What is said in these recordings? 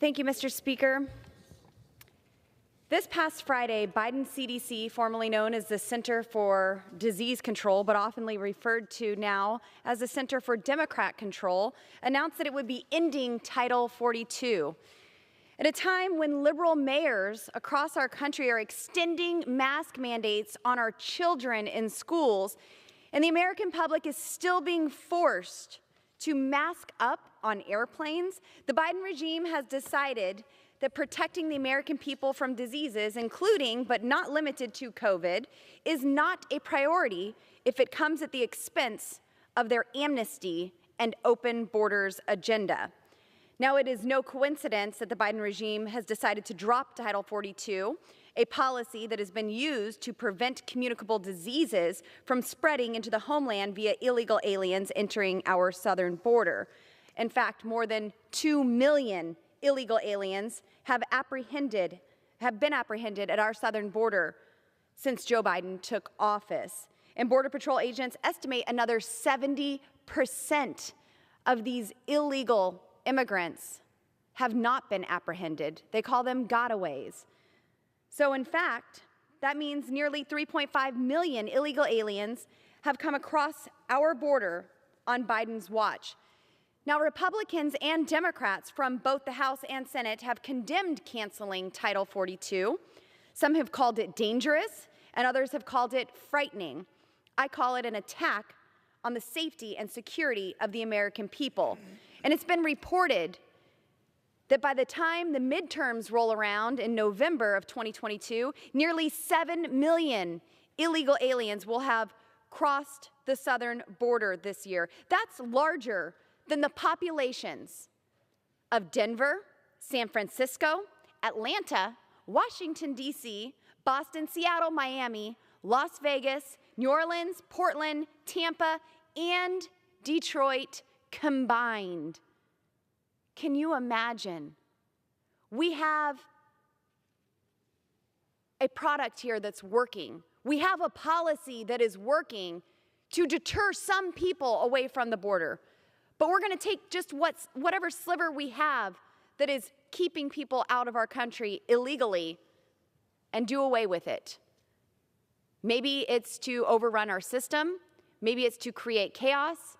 Thank you, Mr. Speaker. This past Friday, Biden's CDC, formerly known as the Center for Disease Control, but oftenly referred to now as the Center for Democrat Control, announced that it would be ending Title 42. At a time when liberal mayors across our country are extending mask mandates on our children in schools, and the American public is still being forced to mask up on airplanes, the Biden regime has decided that protecting the American people from diseases, including but not limited to COVID, is not a priority if it comes at the expense of their amnesty and open borders agenda. Now, it is no coincidence that the Biden regime has decided to drop Title 42, a policy that has been used to prevent communicable diseases from spreading into the homeland via illegal aliens entering our southern border. In fact, more than 2 million illegal aliens have been apprehended at our southern border since Joe Biden took office. And Border Patrol agents estimate another 70% of these illegal immigrants have not been apprehended. They call them gotaways. So in fact, that means nearly 3.5 million illegal aliens have come across our border on Biden's watch. Now, Republicans and Democrats from both the House and Senate have condemned canceling Title 42. Some have called it dangerous, and others have called it frightening. I call it an attack on the safety and security of the American people. And it's been reported that by the time the midterms roll around in November of 2022, nearly 7 million illegal aliens will have crossed the southern border this year. That's larger than the populations of Denver, San Francisco, Atlanta, Washington, D.C., Boston, Seattle, Miami, Las Vegas, New Orleans, Portland, Tampa, and Detroit combined. Can you imagine? We have a product here that's working. We have a policy that is working to deter some people away from the border. But we're going to take just whatever sliver we have that is keeping people out of our country illegally and do away with it. Maybe it's to overrun our system. Maybe it's to create chaos,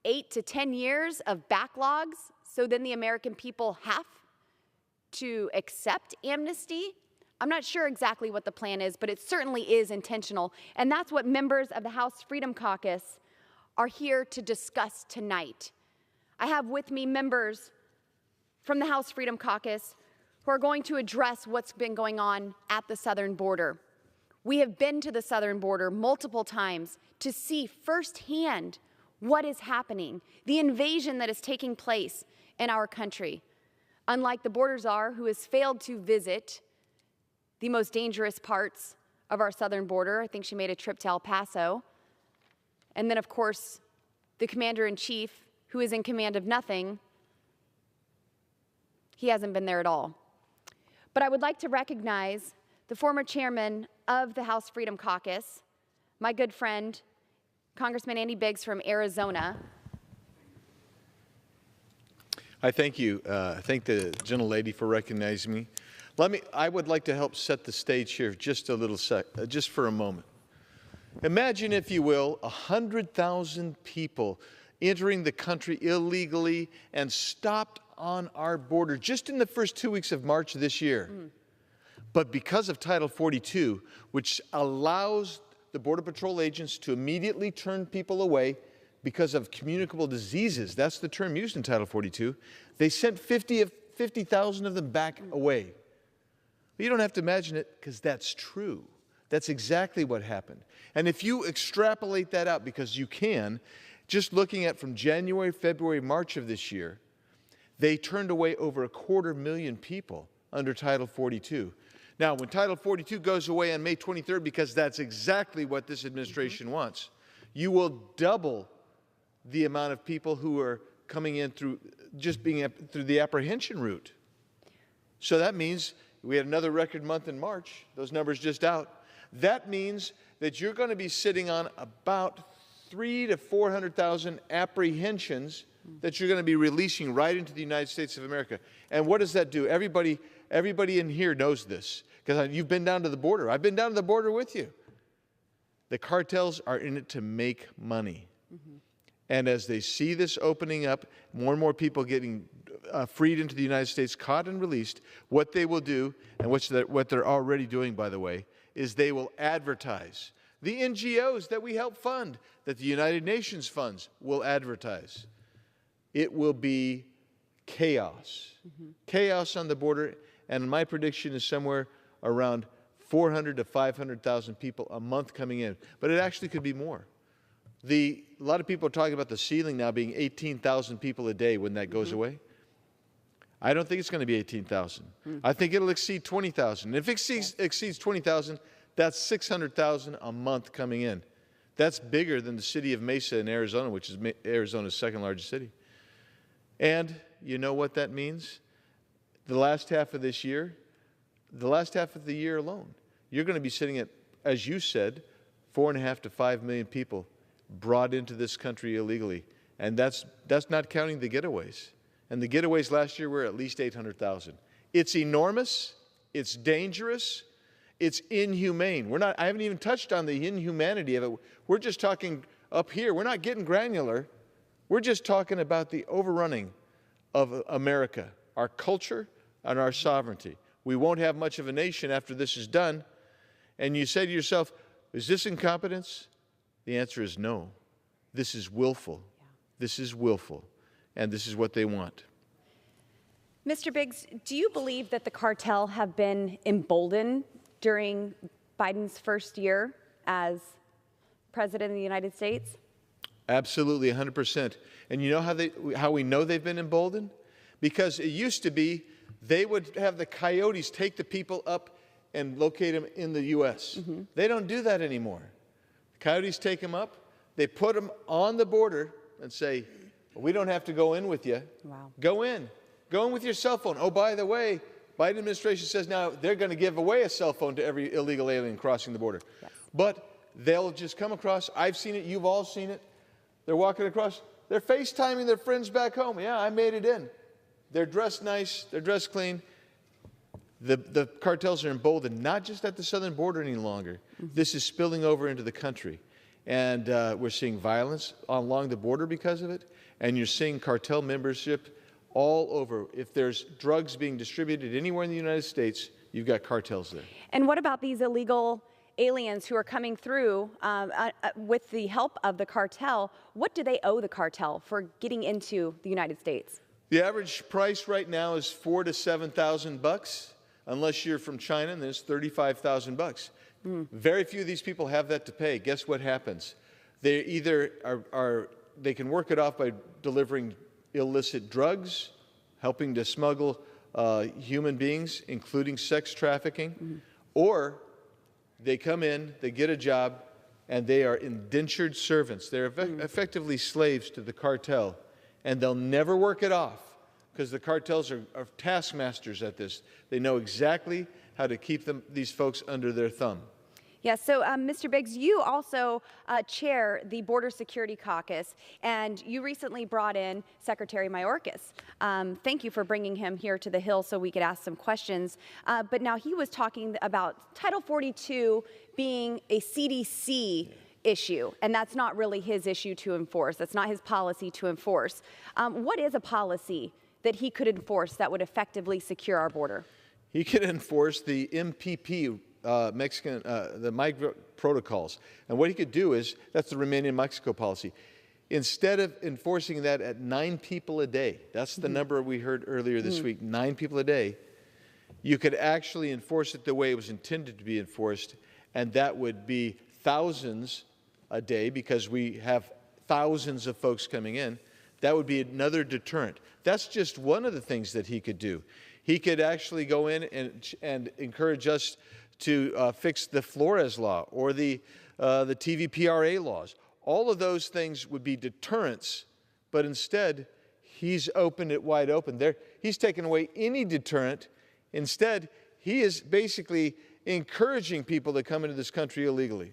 8 to 10 years of backlogs, so then the American people have to accept amnesty. I'm not sure exactly what the plan is, but it certainly is intentional. And that's what members of the House Freedom Caucus are here to discuss tonight. I have with me members from the House Freedom Caucus who are going to address what's been going on at the southern border. We have been to the southern border multiple times to see firsthand what is happening, the invasion that is taking place in our country. Unlike the border czar, who has failed to visit the most dangerous parts of our southern border. I think she made a trip to El Paso. And then, of course, the commander-in-chief, who is in command of nothing, he hasn't been there at all. But I would like to recognize the former chairman of the House Freedom Caucus, my good friend, Congressman Andy Biggs from Arizona. I thank you. I thank the gentlelady for recognizing me. I would like to help set the stage here just just for a moment. Imagine, if you will, 100,000 people entering the country illegally and stopped on our border just in the first 2 weeks of March this year. But because of Title 42, which allows the Border Patrol agents to immediately turn people away because of communicable diseases, that's the term used in Title 42, they sent 50,000 of them back away. You don't have to imagine it, because that's true. That's exactly what happened. And if you extrapolate that out, because you can, just looking at from January, February, March of this year, they turned away over 250,000 people under Title 42. Now, when Title 42 goes away on May 23rd, because that's exactly what this administration wants, you will double the amount of people who are coming in through through the apprehension route. So that means we had another record month in March. Those numbers just out. That means that you're going to be sitting on about 300,000 to 400,000 apprehensions that you're going to be releasing right into the United States of America. And what does that do? Everybody in here knows this, because you've been down to the border. I've been down to the border with you. The cartels are in it to make money. And as they see this opening up, more and more people getting freed into the United States, caught and released, what they will do, and what they're already doing, by the way, is they will advertise. The NGOs that we help fund, that the United Nations funds, will advertise. It will be chaos. Chaos on the border, and my prediction is somewhere around 400 to 500,000 people a month coming in, but it actually could be more. A lot of people are talking about the ceiling now being 18,000 people a day when that goes away. I don't think it's going to be 18,000. I think it'll exceed 20,000. If it exceeds 20,000, that's 600,000 a month coming in. That's bigger than the city of Mesa in Arizona, which is Arizona's second largest city. And you know what that means? The last half of this year, the last half of the year alone, you're going to be sitting at, as you said, 4.5 to 5 million people brought into this country illegally. And that's not counting the getaways. And the getaways last year were at least 800,000. It's enormous. It's dangerous. It's inhumane. I haven't even touched on the inhumanity of it. We're just talking up here. We're not getting granular. We're just talking about the overrunning of America, our culture and our sovereignty. We won't have much of a nation after this is done. And you say to yourself, is this incompetence? The answer is no. This is willful. This is willful. And this is what they want. Mr. Biggs, do you believe that the cartel have been emboldened during Biden's first year as president of the United States? Absolutely, 100%. And you know how we know they've been emboldened? Because it used to be they would have the coyotes take the people up and locate them in the U.S. They don't do that anymore. The coyotes take them up, they put them on the border and say, we don't have to go in with you. Wow. Go in. Go in with your cell phone. Oh, by the way, Biden administration says now they're going to give away a cell phone to every illegal alien crossing the border. Yes. But they'll just come across. I've seen it. You've all seen it. They're walking across. They're FaceTiming their friends back home. Yeah, I made it in. They're dressed nice. They're dressed clean. The cartels are emboldened, not just at the southern border any longer. This is spilling over into the country. And we're seeing violence along the border because of it. And you're seeing cartel membership all over. If there's drugs being distributed anywhere in the United States, you've got cartels there. And what about these illegal aliens who are coming through with the help of the cartel? What do they owe the cartel for getting into the United States? The average price right now is $4,000 to $7,000, unless you're from China, and then it's $35,000. Very few of these people have that to pay. Guess what happens? They either they can work it off by delivering illicit drugs, helping to smuggle human beings, including sex trafficking, or they come in, they get a job, and they are indentured servants. They're effectively slaves to the cartel, and they'll never work it off because the cartels are taskmasters at this. They know exactly how to keep these folks under their thumb. Yeah, so Mr. Biggs, you also chair the Border Security Caucus, and you recently brought in Secretary Mayorkas. Thank you for bringing him here to the Hill so we could ask some questions. But now he was talking about Title 42 being a CDC issue, and that's not really his issue to enforce. That's not his policy to enforce. What is a policy that he could enforce that would effectively secure our border? He could enforce the MPP, the migrant protocols. And what he could do is, that's the Remain in Mexico policy. Instead of enforcing that at 9 people a day, that's the number we heard earlier this week, 9 people a day, you could actually enforce it the way it was intended to be enforced, and that would be thousands a day because we have thousands of folks coming in. That would be another deterrent. That's just one of the things that he could do. He could actually go in and encourage us to fix the Flores law or the TVPRA laws. All of those things would be deterrents, but instead, he's opened it wide open. He's taken away any deterrent. Instead, he is basically encouraging people to come into this country illegally.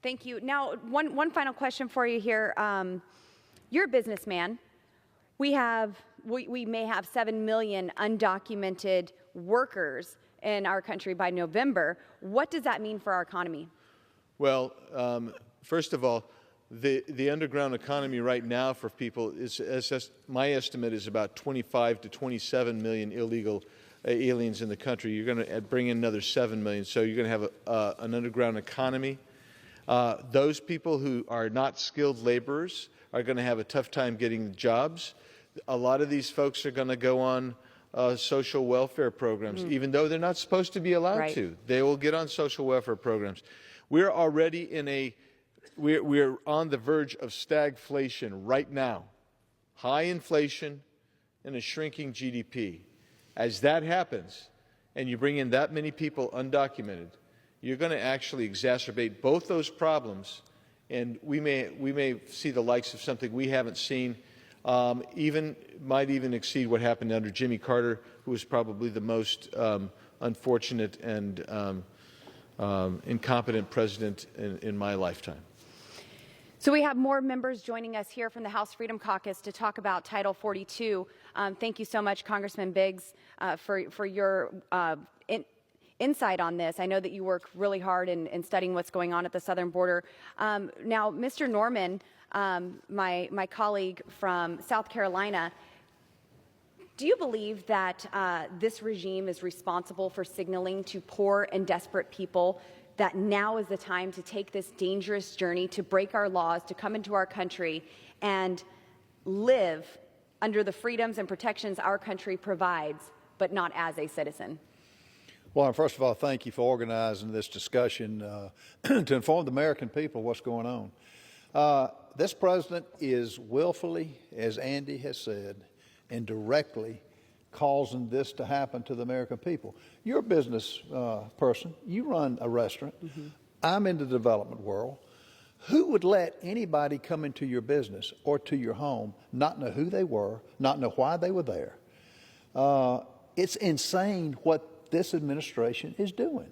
Thank you. Now, one final question for you here. You're a businessman. We may have 7 million undocumented workers in our country by November. What does that mean for our economy? Well, first of all, the underground economy right now for people my estimate is about 25 to 27 million illegal aliens in the country. You're going to bring in another 7 million, so you're going to have an underground economy. Those people who are not skilled laborers are going to have a tough time getting jobs. A lot of these folks are going to go on social welfare programs, even though they're not supposed to be allowed to. They will get on social welfare programs. We're already we're on the verge of stagflation right now. High inflation and a shrinking GDP. As that happens, and you bring in that many people undocumented, you're going to actually exacerbate both those problems, and we may see the likes of something we haven't seen, might even exceed what happened under Jimmy Carter, who was probably the most unfortunate and incompetent president in my lifetime. So we have more members joining us here from the House Freedom Caucus to talk about Title 42. Thank you so much, Congressman Biggs, for your insight on this. I know that you work really hard in studying what's going on at the southern border. Now, Mr. Norman, my colleague from South Carolina, do you believe that this regime is responsible for signaling to poor and desperate people that now is the time to take this dangerous journey, to break our laws, to come into our country and live under the freedoms and protections our country provides, but not as a citizen? Well, first of all, thank you for organizing this discussion to inform the American people what's going on. This president is willfully, as Andy has said, and directly causing this to happen to the American people. You're a business person. You run a restaurant. I'm in the development world. Who would let anybody come into your business or to your home, not know who they were, not know why they were there? It's insane what this administration is doing.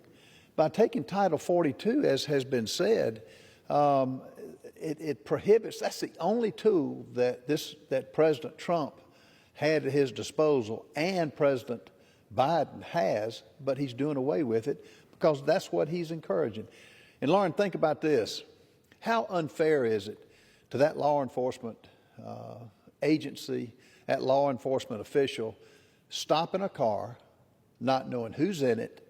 By taking Title 42, as has been said, it prohibits, that's the only tool that President Trump had at his disposal and President Biden has, but he's doing away with it because that's what he's encouraging. And Lauren, think about this. How unfair is it to that law enforcement agency, that law enforcement official, stopping a car, not knowing who's in it,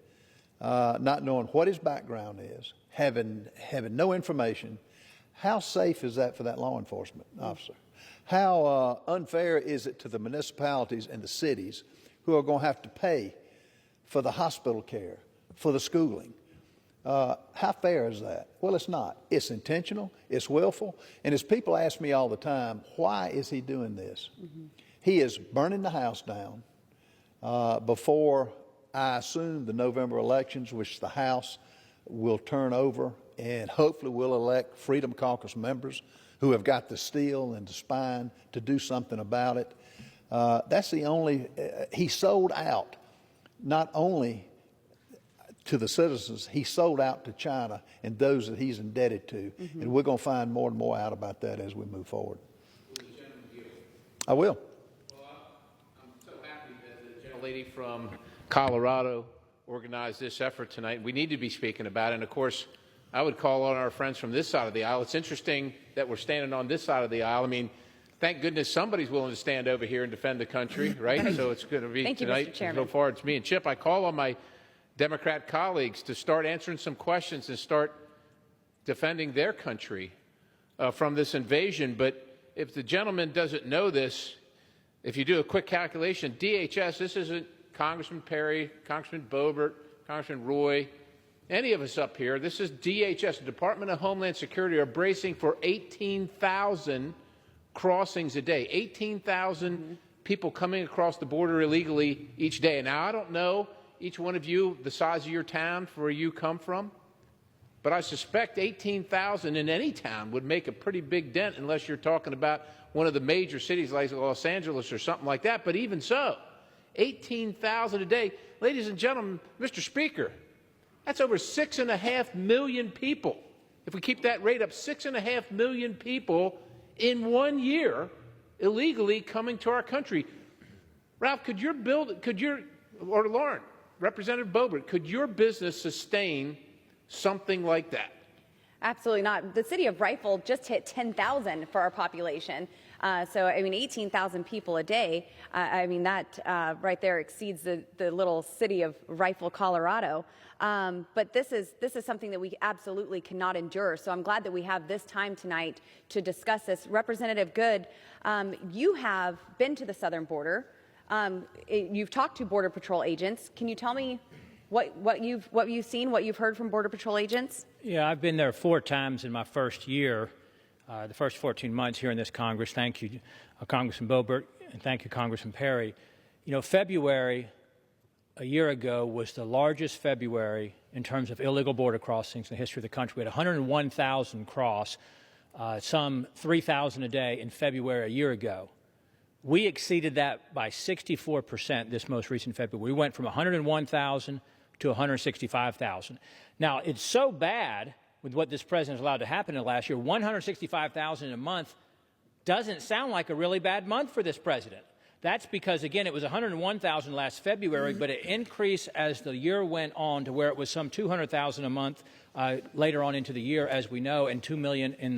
not knowing what his background is, having no information? How safe is that for that law enforcement officer? How unfair is it to the municipalities and the cities who are going to have to pay for the hospital care, for the schooling? How fair is that? Well, it's not. It's intentional. It's willful. And as people ask me all the time, why is he doing this? He is burning the house down before, I assume, the November elections, which the House will turn over, and hopefully we'll elect Freedom Caucus members who have got the steel and the spine to do something about it. That's the only, he sold out, not only to the citizens, he sold out to China and those that he's indebted to. And we're going to find more and more out about that as we move forward. I will. Well, I'm so happy that the gentlelady from Colorado organized this effort tonight. We need to be speaking about it. And of course, I would call on our friends from this side of the aisle. It's interesting that we're standing on this side of the aisle. I mean, thank goodness somebody's willing to stand over here and defend the country, right? So it's going to be Thank tonight. You, Mr. Chairman. So far, it's me and Chip. I call on my Democrat colleagues to start answering some questions and start defending their country from this invasion. But if the gentleman doesn't know this, if you do a quick calculation, DHS, this isn't Congressman Perry, Congressman Boebert, Congressman Roy, any of us up here, this is DHS, the Department of Homeland Security, are bracing for 18,000 crossings a day, 18,000 people coming across the border illegally each day. And now, I don't know, each one of you, the size of your town for where you come from, but I suspect 18,000 in any town would make a pretty big dent unless you're talking about one of the major cities like Los Angeles or something like that. But even so, 18,000 a day. Ladies and gentlemen, Mr. Speaker, that's over 6.5 million people. If we keep that rate up, 6.5 million people in 1 year illegally coming to our country. Ralph, or Lauren, Representative Boebert, could your business sustain something like that? Absolutely not. The city of Rifle just hit 10,000 for our population. So, I mean, 18,000 people a day. I mean, that right there exceeds the little city of Rifle, Colorado. But this is something that we absolutely cannot endure. So I'm glad that we have this time tonight to discuss this. Representative Good, you have been to the southern border. You've talked to Border Patrol agents. Can you tell me what you've seen, what you've heard from Border Patrol agents? Yeah, I've been there 4 times in my first year, the first 14 months here in this Congress. Thank you, Congressman Boebert, and thank you, Congressman Perry. You know, February a year ago was the largest February in terms of illegal border crossings in the history of the country. We had 101,000 cross, some 3,000 a day in February a year ago. We exceeded that by 64% this most recent February. We went from 101,000 to 165,000. Now, it's so bad with what this president has allowed to happen in the last year. 165,000 a month doesn't sound like a really bad month for this president. That's because, again, it was 101,000 last February, but it increased as the year went on to where it was some 200,000 a month later on into the year, as we know, and 2 million in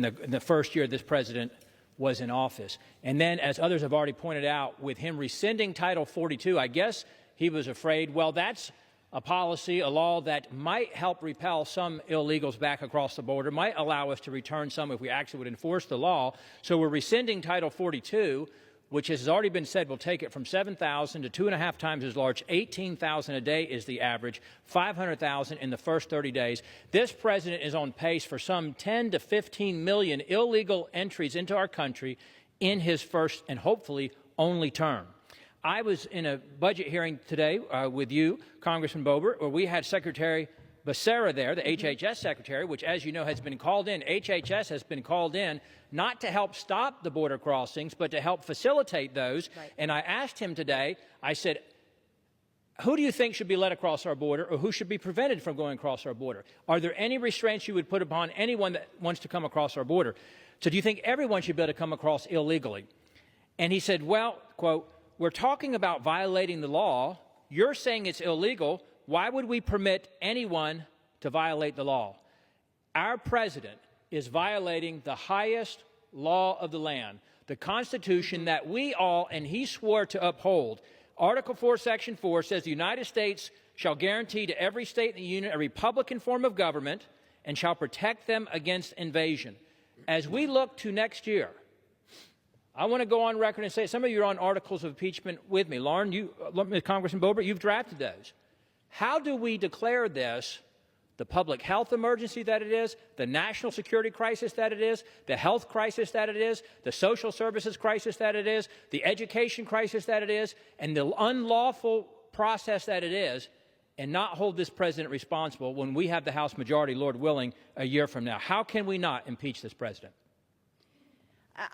the first year this president was in office. And then, as others have already pointed out, with him rescinding Title 42, I guess he was afraid, well, that's a policy, a law that might help repel some illegals back across the border, might allow us to return some if we actually would enforce the law. So we're rescinding Title 42, which has already been said will take it from 7,000 to 2.5 times as large. 18,000 a day is the average, 500,000 in the first 30 days. This president is on pace for some 10 to 15 million illegal entries into our country in his first and hopefully only term. I was in a budget hearing today with you, Congressman Boebert, where we had Secretary Becerra there, the HHS secretary, which, as you know, has been called in. HHS has been called in not to help stop the border crossings, but to help facilitate those. Right. And I asked him today, I said, who do you think should be let across our border, or who should be prevented from going across our border? Are there any restraints you would put upon anyone that wants to come across our border? So do you think everyone should be able to come across illegally? And he said, well, quote, we're talking about violating the law. You're saying it's illegal. Why would we permit anyone to violate the law? Our president is violating the highest law of the land, the Constitution that we all, and he swore to uphold. Article 4, Section 4 says the United States shall guarantee to every state in the Union a republican form of government and shall protect them against invasion. As we look to next year, I want to go on record and say some of you are on articles of impeachment with me. Lauren, Congressman Boebert, you've drafted those. How do we declare this the public health emergency that it is, the national security crisis that it is, the health crisis that it is, the social services crisis that it is, the education crisis that it is, and the unlawful process that it is, and not hold this president responsible when we have the House majority, Lord willing, a year from now? How can we not impeach this president?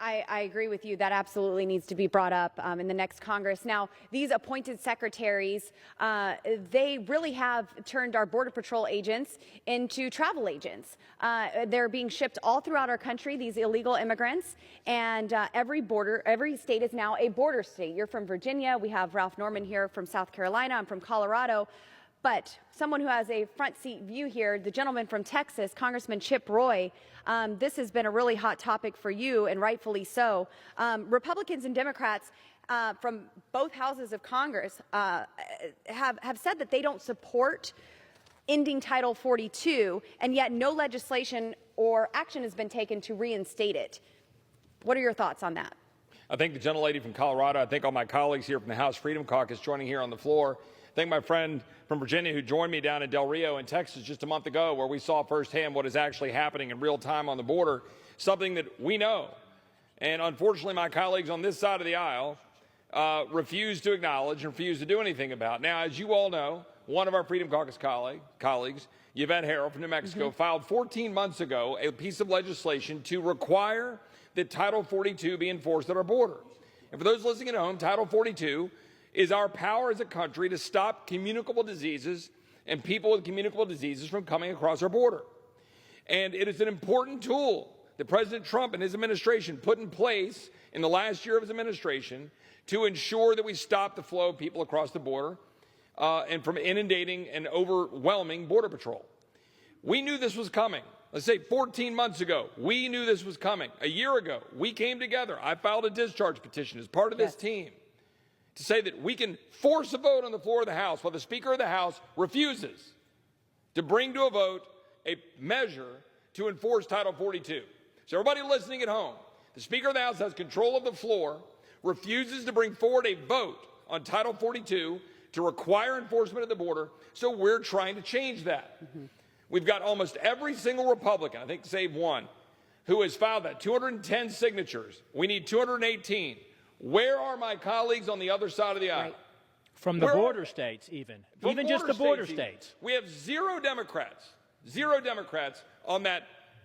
I agree with you. That absolutely needs to be brought up in the next Congress. Now, these appointed secretaries, they really have turned our Border Patrol agents into travel agents. They're being shipped all throughout our country, these illegal immigrants, and every state is now a border state. You're from Virginia. We have Ralph Norman here from South Carolina. I'm from Colorado. But someone who has a front seat view here, the gentleman from Texas, Congressman Chip Roy, this has been a really hot topic for you, and rightfully so. Republicans and Democrats from both houses of Congress have said that they don't support ending Title 42, and yet no legislation or action has been taken to reinstate it. What are your thoughts on that? I thank the gentlelady from Colorado. I thank all my colleagues here from the House Freedom Caucus joining here on the floor. Thank my friend from Virginia who joined me down in Del Rio in Texas just a month ago, where we saw firsthand what is actually happening in real time on the border, something that we know. And unfortunately, my colleagues on this side of the aisle refuse to acknowledge and refuse to do anything about. Now, as you all know, one of our Freedom Caucus colleagues, Yvette Harrell from New Mexico, filed 14 months ago a piece of legislation to require that Title 42 be enforced at our border. And for those listening at home, Title 42 is our power as a country to stop communicable diseases and people with communicable diseases from coming across our border. And it is an important tool that President Trump and his administration put in place in the last year of his administration to ensure that we stop the flow of people across the border and from inundating and overwhelming Border Patrol. We knew this was coming. Let's say 14 months ago, we knew this was coming. A year ago, we came together. I filed a discharge petition as part of this team to say that we can force a vote on the floor of the House while the Speaker of the House refuses to bring to a vote a measure to enforce Title 42. So everybody listening at home, the Speaker of the House has control of the floor, refuses to bring forward a vote on Title 42 to require enforcement at the border, so we're trying to change that. We've got almost every single Republican, I think save one, who has filed that, 210 signatures. We need 218. Where are my colleagues on the other side of the aisle? Right. From the border states, even just the border states. We have zero Democrats on that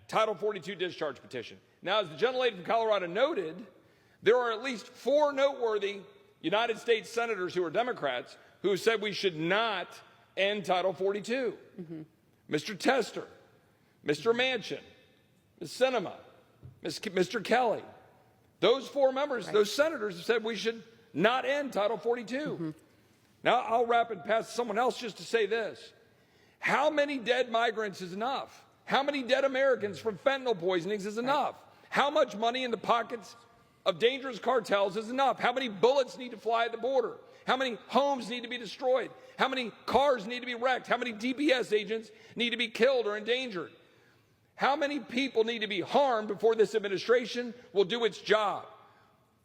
Title 42 discharge petition. Now, as the gentlelady from Colorado noted, there are at least 4 noteworthy United States senators who are Democrats who said we should not end Title 42. Mr. Tester, Mr. Manchin, Ms. Sinema, Mr. Kelly. Those 4 members, those senators have said we should not end Title 42. Now, I'll wrap and pass to someone else just to say this. How many dead migrants is enough? How many dead Americans from fentanyl poisonings is enough? How much money in the pockets of dangerous cartels is enough? How many bullets need to fly at the border? How many homes need to be destroyed? How many cars need to be wrecked? How many DPS agents need to be killed or endangered? How many people need to be harmed before this administration will do its job?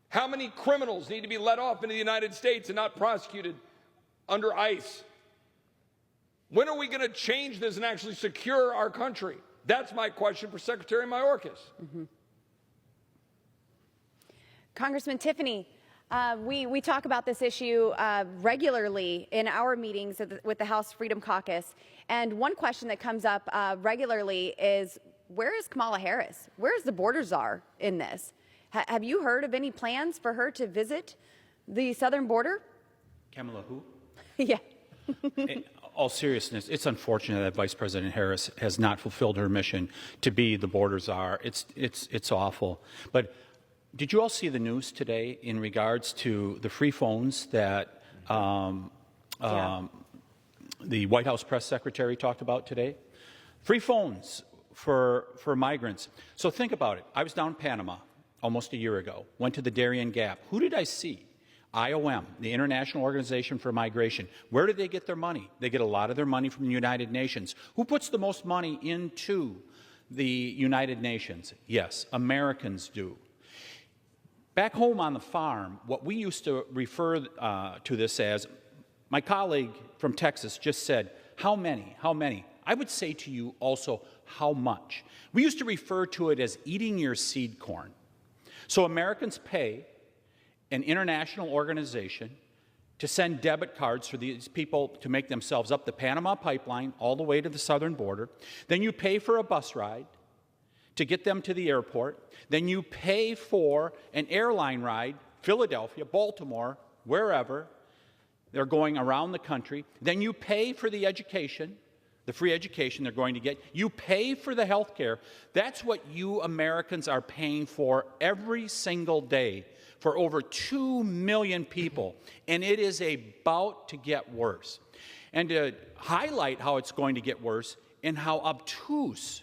How many criminals need to be let off into the United States and not prosecuted under ICE? When are we going to change this and actually secure our country? That's my question for Secretary Mayorkas. Congressman Tiffany, we talk about this issue regularly in our meetings with the House Freedom Caucus. And one question that comes up regularly is, where is Kamala Harris? Where's the border czar in this? Have you heard of any plans for her to visit the southern border? Kamala who? Yeah. In all seriousness, it's unfortunate that Vice President Harris has not fulfilled her mission to be the border czar. It's awful. But did you all see the news today in regards to the free phones that the White House press secretary talked about today? Free phones for migrants. So think about it. I was down in Panama almost a year ago, went to the Darien Gap. Who did I see? IOM, the International Organization for Migration. Where do they get their money? They get a lot of their money from the United Nations. Who puts the most money into the United Nations? Yes, Americans do. Back home on the farm, what we used to refer to this as, my colleague from Texas just said, how many? How many? I would say to you also, how much? We used to refer to it as eating your seed corn. So Americans pay an international organization to send debit cards for these people to make themselves up the Panama pipeline all the way to the southern border. Then you pay for a bus ride to get them to the airport. Then you pay for an airline ride, Philadelphia, Baltimore, wherever. They're going around the country. Then you pay for the education, the free education they're going to get. You pay for the health care. That's what you Americans are paying for every single day for over 2 million people. And it is about to get worse. And to highlight how it's going to get worse and how obtuse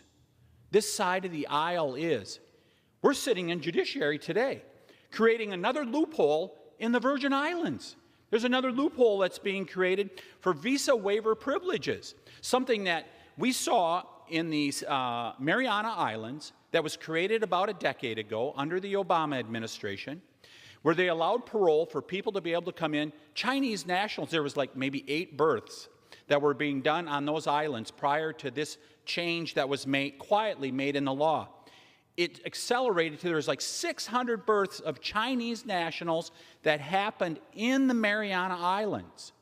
this side of the aisle is, we're sitting in judiciary today, creating another loophole in the Virgin Islands. There's another loophole that's being created for visa waiver privileges, something that we saw in these Mariana Islands that was created about a decade ago under the Obama administration, where they allowed parole for people to be able to come in. Chinese nationals, there was like maybe 8 births that were being done on those islands prior to this change that was quietly made in the law. It accelerated to there was like 600 births of Chinese nationals that happened in the Mariana Islands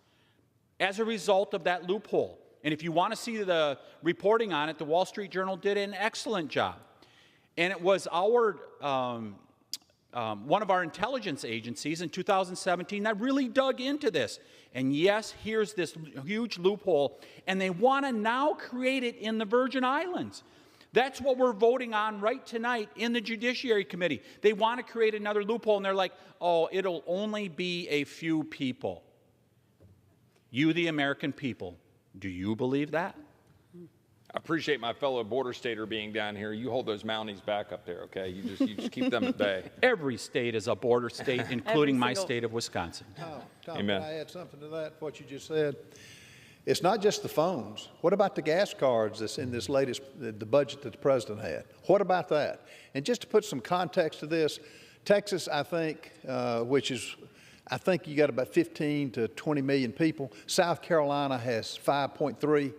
as a result of that loophole. And if you want to see the reporting on it, the Wall Street Journal did an excellent job. And it was our one of our intelligence agencies in 2017 that really dug into this. And yes, here's this huge loophole, and they want to now create it in the Virgin Islands. That's what we're voting on right tonight in the Judiciary Committee. They want to create another loophole, and they're like, oh, it'll only be a few people. You, the American people, do you believe that? I appreciate my fellow border stater being down here. You hold those Mounties back up there, okay? You just keep them at bay. Every state is a border state, including my state of Wisconsin. Tom, Amen. can I add something to that, what you just said? It's not just the phones. What about the gas cards that's in this latest, the budget that the president had? What about that? And just to put some context to this, Texas, I think, I think you got about 15 to 20 million people. South Carolina has 5.3.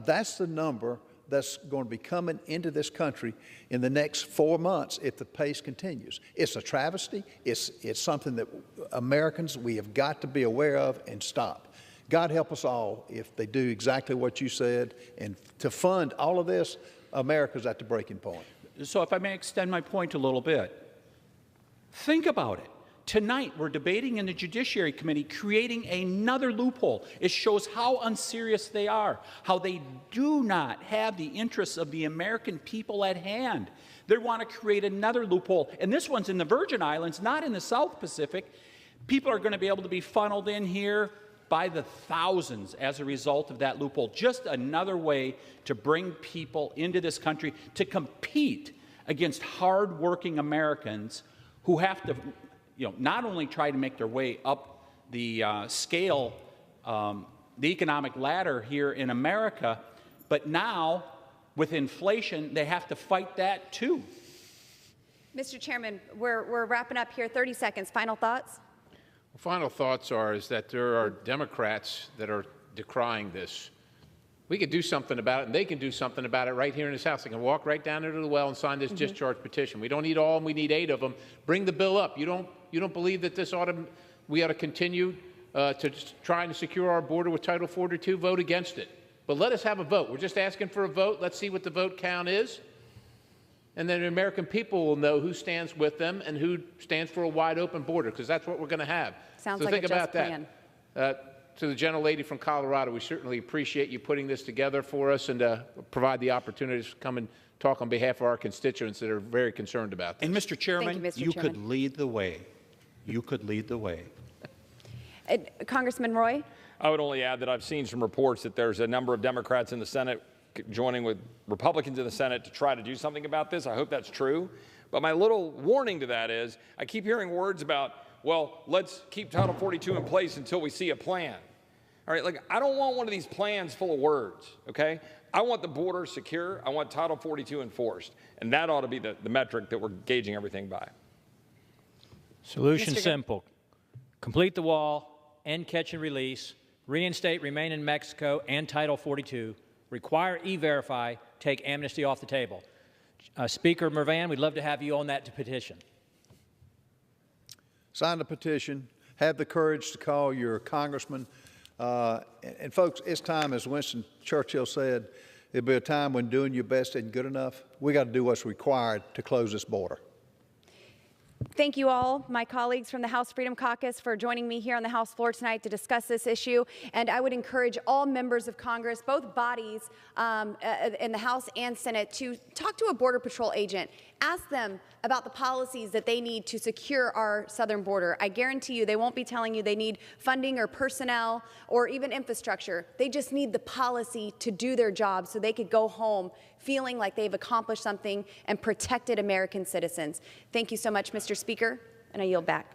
That's the number that's going to be coming into this country in the next 4 months if the pace continues. It's a travesty. It's something that Americans, we have got to be aware of and stop. God help us all if they do exactly what you said. And to fund all of this, America's at the breaking point. So if I may extend my point a little bit, think about it. Tonight, we're debating in the Judiciary Committee creating another loophole. It shows how unserious they are, how they do not have the interests of the American people at hand. They want to create another loophole, and this one's in the Virgin Islands, not in the South Pacific. People are going to be able to be funneled in here by the thousands as a result of that loophole. Just another way to bring people into this country to compete against hardworking Americans who have to not only try to make their way up the scale, the economic ladder here in America, but now with inflation, they have to fight that too. Mr. Chairman, we're wrapping up here. 30 seconds. Final thoughts? Final thoughts is that there are Democrats that are decrying this. We could do something about it, and they can do something about it right here in this House. They can walk right down into the well and sign this discharge petition. We don't need all of them. We need 8 of them. Bring the bill up. You don't believe that we ought to continue to try and secure our border with Title 42? Vote against it. But let us have a vote. We're just asking for a vote. Let's see what the vote count is. And then the American people will know who stands with them and who stands for a wide open border, because that's what we're going to have. Sounds so like think a just about that. plan. To the gentlelady from Colorado, we certainly appreciate you putting this together for us and provide the opportunity to come and talk on behalf of our constituents that are very concerned about this. And Mr. Chairman, Mr. Chairman. could lead the way. You could lead the way. Congressman Roy? I would only add that I've seen some reports that there's a number of Democrats in the Senate joining with Republicans in the Senate to try to do something about this. I hope that's true. But my little warning to that is I keep hearing words about, well, let's keep Title 42 in place until we see a plan. All right, I don't want one of these plans full of words, okay? I want the border secure. I want Title 42 enforced. And that ought to be the metric that we're gauging everything by. Solution simple. Complete the wall, end catch and release, reinstate remain in Mexico and Title 42, require E-Verify, take amnesty off the table. Speaker Mervan, we'd love to have you on that petition. Sign the petition. Have the courage to call your congressman. And folks, it's time, as Winston Churchill said, it'll be a time when doing your best isn't good enough. We got to do what's required to close this border. Thank you all, my colleagues from the House Freedom Caucus, for joining me here on the House floor tonight to discuss this issue. And I would encourage all members of Congress, both bodies in the House and Senate, to talk to a Border Patrol agent. Ask them about the policies that they need to secure our southern border. I guarantee you they won't be telling you they need funding or personnel or even infrastructure. They just need the policy to do their job so they could go home feeling like they've accomplished something and protected American citizens. Thank you so much, Mr. Speaker, and I yield back.